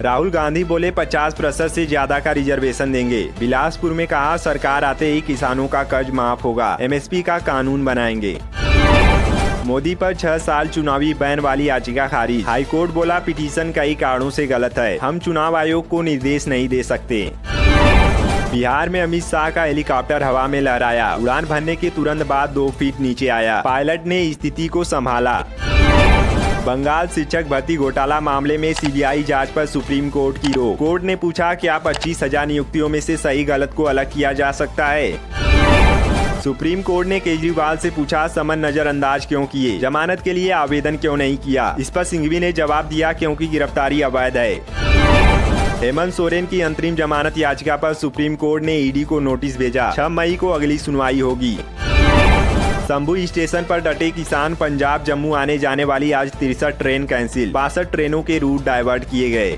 राहुल गांधी बोले 50% से ज्यादा का रिजर्वेशन देंगे। बिलासपुर में कहा सरकार आते ही किसानों का कर्ज माफ होगा, एमएसपी का कानून बनाएंगे। मोदी पर 6 साल चुनावी बैन वाली याचिका खारिज। हाईकोर्ट बोला पिटीशन कई कारणों से गलत है, हम चुनाव आयोग को निर्देश नहीं दे सकते। बिहार में अमित शाह का हेलीकॉप्टर हवा में लहराया, उड़ान भरने के तुरंत बाद 2 फीट नीचे आया, पायलट ने स्थिति को संभाला। बंगाल शिक्षक भर्ती घोटाला मामले में सीबीआई जांच पर सुप्रीम कोर्ट की रोक। कोर्ट ने पूछा क्या 25,000 नियुक्तियों में से सही गलत को अलग किया जा सकता है। सुप्रीम कोर्ट ने केजरीवाल से पूछा समन नजरअंदाज क्यों किए, जमानत के लिए आवेदन क्यों नहीं किया। इस पर सिंघवी ने जवाब दिया क्योंकि गिरफ्तारी अवैध है। हेमंत सोरेन की अंतरिम जमानत याचिका पर सुप्रीम कोर्ट ने ईडी को नोटिस भेजा, 6 मई को अगली सुनवाई होगी। शंभू स्टेशन पर डटे किसान, पंजाब जम्मू आने जाने वाली आज 63 ट्रेन कैंसिल, 62 ट्रेनों के रूट डाइवर्ट किए गए।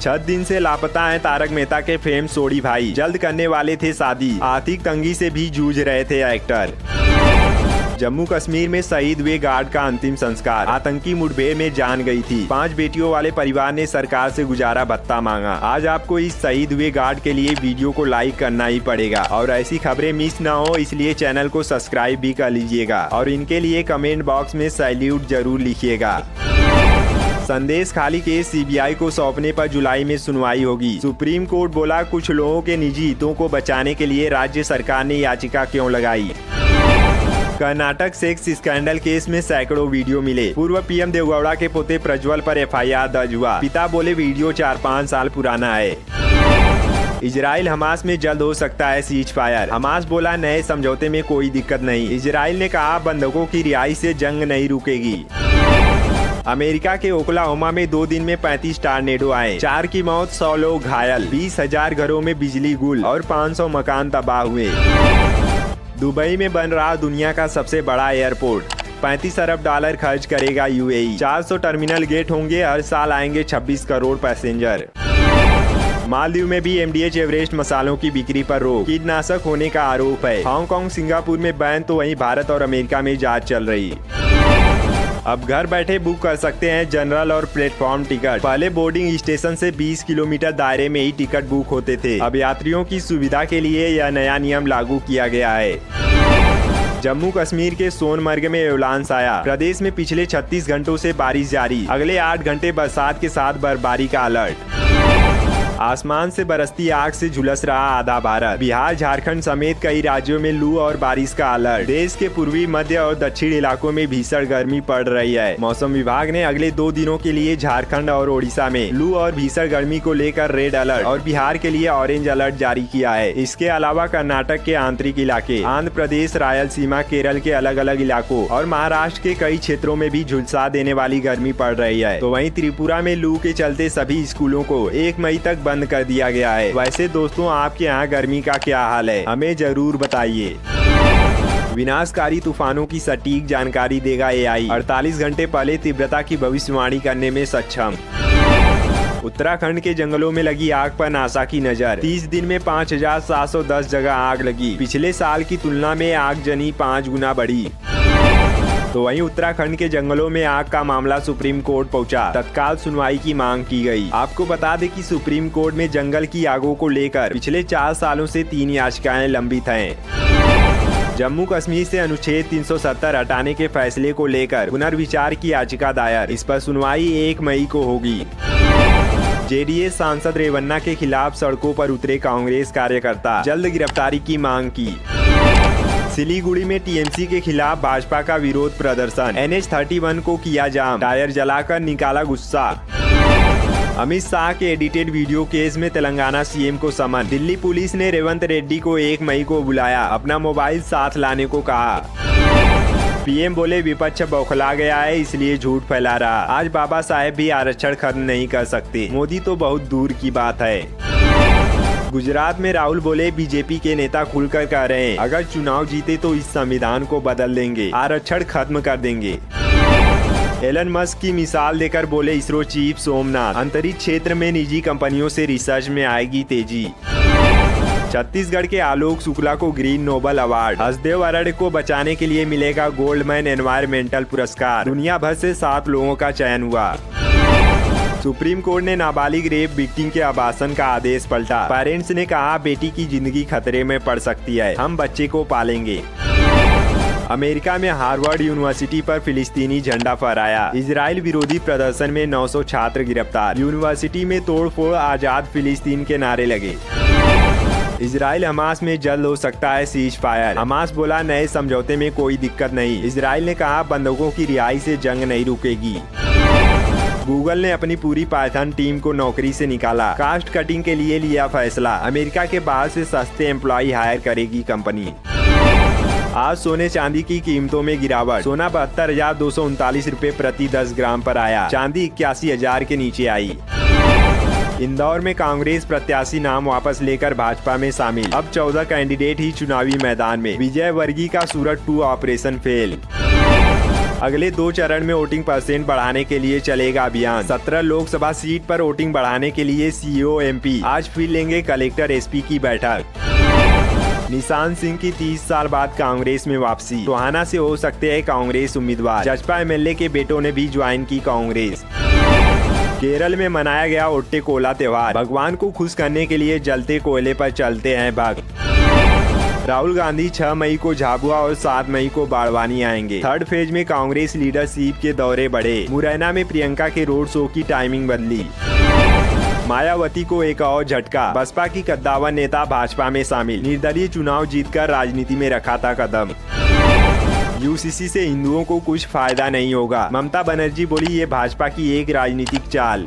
6 दिन से लापता हैं तारक मेहता के फेम सोडी भाई, जल्द करने वाले थे शादी, आर्थिक तंगी से भी जूझ रहे थे एक्टर। जम्मू कश्मीर में शहीद हुए गार्ड का अंतिम संस्कार, आतंकी मुठभेड़ में जान गई थी। 5 बेटियों वाले परिवार ने सरकार से गुजारा भत्ता मांगा। आज आपको इस शहीद हुए गार्ड के लिए वीडियो को लाइक करना ही पड़ेगा और ऐसी खबरें मिस ना हो इसलिए चैनल को सब्सक्राइब भी कर लीजिएगा और इनके लिए कमेंट बॉक्स में सैल्यूट जरूर लिखिएगा। संदेश खाली केस सीबीआई को सौंपने पर जुलाई में सुनवाई होगी। सुप्रीम कोर्ट बोला कुछ लोगों के निजी हितों को बचाने के लिए राज्य सरकार ने याचिका क्यों लगाई। कर्नाटक सेक्स स्कैंडल केस में सैकड़ों वीडियो मिले, पूर्व पीएम देवगौड़ा के पोते प्रज्वल पर एफआईआर दर्ज हुआ, पिता बोले वीडियो 4-5 साल पुराना है। इजराइल हमास में जल्द हो सकता है सीज फायर, हमास बोला नए समझौते में कोई दिक्कत नहीं। इजराइल ने कहा बंधकों की रिहाई से जंग नहीं रुकेगी। अमेरिका के ओक्लाहोमा में 2 दिन में 35 टॉर्नेडो आए, 4 की मौत, 100 लोग घायल, 20,000 घरों में बिजली गुल और 500 मकान तबाह हुए। दुबई में बन रहा दुनिया का सबसे बड़ा एयरपोर्ट, 35 अरब डॉलर खर्च करेगा यूएई। 400 टर्मिनल गेट होंगे, हर साल आएंगे 26 करोड़ पैसेंजर। मालदीव में भी एमडीएच एवरेस्ट मसालों की बिक्री पर रोक, कीटनाशक होने का आरोप है। हांगकांग सिंगापुर में बैन तो वहीं भारत और अमेरिका में जांच चल रही। अब घर बैठे बुक कर सकते हैं जनरल और प्लेटफॉर्म टिकट। पहले बोर्डिंग स्टेशन से 20 किलोमीटर दायरे में ही टिकट बुक होते थे, अब यात्रियों की सुविधा के लिए यह नया नियम लागू किया गया है। जम्मू कश्मीर के सोनमर्ग में एवलांस आया, प्रदेश में पिछले 36 घंटों से बारिश जारी, अगले 8 घंटे बरसात के साथ बर्फबारी का अलर्ट। आसमान से बरसती आग से झुलस रहा आधा भारत, बिहार झारखंड समेत कई राज्यों में लू और बारिश का अलर्ट। देश के पूर्वी मध्य और दक्षिण इलाकों में भीषण गर्मी पड़ रही है। मौसम विभाग ने अगले 2 दिनों के लिए झारखंड और ओडिशा में लू और भीषण गर्मी को लेकर रेड अलर्ट और बिहार के लिए ऑरेंज अलर्ट जारी किया है। इसके अलावा कर्नाटक के आंतरिक इलाके, आंध्र प्रदेश, रायलसीमा, केरल के अलग अलग इलाकों और महाराष्ट्र के कई क्षेत्रों में भी झुलसा देने वाली गर्मी पड़ रही है। तो वहीं त्रिपुरा में लू के चलते सभी स्कूलों को 1 मई तक बंद कर दिया गया है। वैसे दोस्तों आपके यहाँ गर्मी का क्या हाल है, हमें जरूर बताइए। विनाशकारी तूफानों की सटीक जानकारी देगा एआई, 48 घंटे पहले तीव्रता की भविष्यवाणी करने में सक्षम। उत्तराखंड के जंगलों में लगी आग पर नासा की नजर, 30 दिन में 5,710 जगह आग लगी, पिछले साल की तुलना में आगजनी 5 गुना बढ़ी। तो वहीं उत्तराखंड के जंगलों में आग का मामला सुप्रीम कोर्ट पहुंचा, तत्काल सुनवाई की मांग की गई। आपको बता दें कि सुप्रीम कोर्ट में जंगल की आगों को लेकर पिछले 4 सालों से 3 याचिकाएं लंबित हैं। जम्मू कश्मीर से अनुच्छेद 370 हटाने के फैसले को लेकर पुनर्विचार की याचिका दायर, इस पर सुनवाई 1 मई को होगी। जेडीएस सांसद रेवन्ना के खिलाफ सड़कों पर उतरे कांग्रेस कार्यकर्ता, जल्द गिरफ्तारी की मांग की। सिलीगुड़ी में टीएमसी के खिलाफ भाजपा का विरोध प्रदर्शन, NH-31 को किया जाम, टायर जलाकर निकाला गुस्सा। अमित शाह के एडिटेड वीडियो केस में तेलंगाना सीएम को समन, दिल्ली पुलिस ने रेवंत रेड्डी को 1 मई को बुलाया, अपना मोबाइल साथ लाने को कहा। पीएम बोले विपक्ष बौखला गया है इसलिए झूठ फैला रहा, आज बाबा साहेब भी आरक्षण खत्म नहीं कर सकते, मोदी तो बहुत दूर की बात है। गुजरात में राहुल बोले बीजेपी के नेता खुलकर कह रहे हैं अगर चुनाव जीते तो इस संविधान को बदल देंगे, आरक्षण खत्म कर देंगे। एलन मस्क की मिसाल देकर बोले इसरो चीफ सोमनाथ, अंतरिक्ष क्षेत्र में निजी कंपनियों से रिसर्च में आएगी तेजी। छत्तीसगढ़ के आलोक शुक्ला को ग्रीन नोबल अवार्ड, हसदेव अरड़ को बचाने के लिए मिलेगा गोल्डमैन एनवायरमेंटल पुरस्कार, दुनिया भर से 7 लोगों का चयन हुआ। सुप्रीम कोर्ट ने नाबालिग रेप विक्टिम के आवासन का आदेश पलटा। पेरेंट्स ने कहा बेटी की जिंदगी खतरे में पड़ सकती है, हम बच्चे को पालेंगे। अमेरिका में हार्वर्ड यूनिवर्सिटी पर फिलिस्तीनी झंडा फहराया। इजराइल विरोधी प्रदर्शन में 900 छात्र गिरफ्तार। यूनिवर्सिटी में तोड़फोड़, आजाद फिलिस्तीन के नारे लगे। इजराइल हमास में जल्द हो सकता है सीज फायर। हमास बोला नए समझौते में कोई दिक्कत नहीं। इजराइल ने कहा बंधकों की रिहाई से जंग नहीं रुकेगी। गूगल ने अपनी पूरी पाइथन टीम को नौकरी से निकाला। कास्ट कटिंग के लिए लिया फैसला। अमेरिका के बाहर से सस्ते एम्प्लॉय हायर करेगी कंपनी। आज सोने चांदी की कीमतों में गिरावट। सोना 72,239 रुपए प्रति 10 ग्राम पर आया। चांदी 81,000 के नीचे आई। इंदौर में कांग्रेस प्रत्याशी नाम वापस लेकर भाजपा में शामिल। अब 14 कैंडिडेट ही चुनावी मैदान में। विजय वर्गीय का सूरत 2 ऑपरेशन फेल। अगले 2 चरण में वोटिंग % बढ़ाने के लिए चलेगा अभियान। 17 लोकसभा सीट पर वोटिंग बढ़ाने के लिए सीईओ MP आज फिर लेंगे कलेक्टर SP की बैठक। निशांत सिंह की 30 साल बाद कांग्रेस में वापसी। टोहाना से हो सकते हैं कांग्रेस उम्मीदवार। जजपा MLA के बेटों ने भी ज्वाइन की कांग्रेस। केरल में मनाया गया ओट्टे कोला त्योहार। भगवान को खुश करने के लिए जलते कोयले पर चलते हैं भक्त। राहुल गांधी 6 मई को झाबुआ और 7 मई को बाड़वानी आएंगे। 3rd फेज में कांग्रेस लीडरशिप के दौरे बढ़े। मुरैना में प्रियंका के रोड शो की टाइमिंग बदली। मायावती को एक और झटका। बसपा की कद्दावर नेता भाजपा में शामिल। निर्दलीय चुनाव जीतकर राजनीति में रखा था कदम। UCC से हिंदुओं को कुछ फायदा नहीं होगा। ममता बनर्जी बोली ये भाजपा की एक राजनीतिक चाल।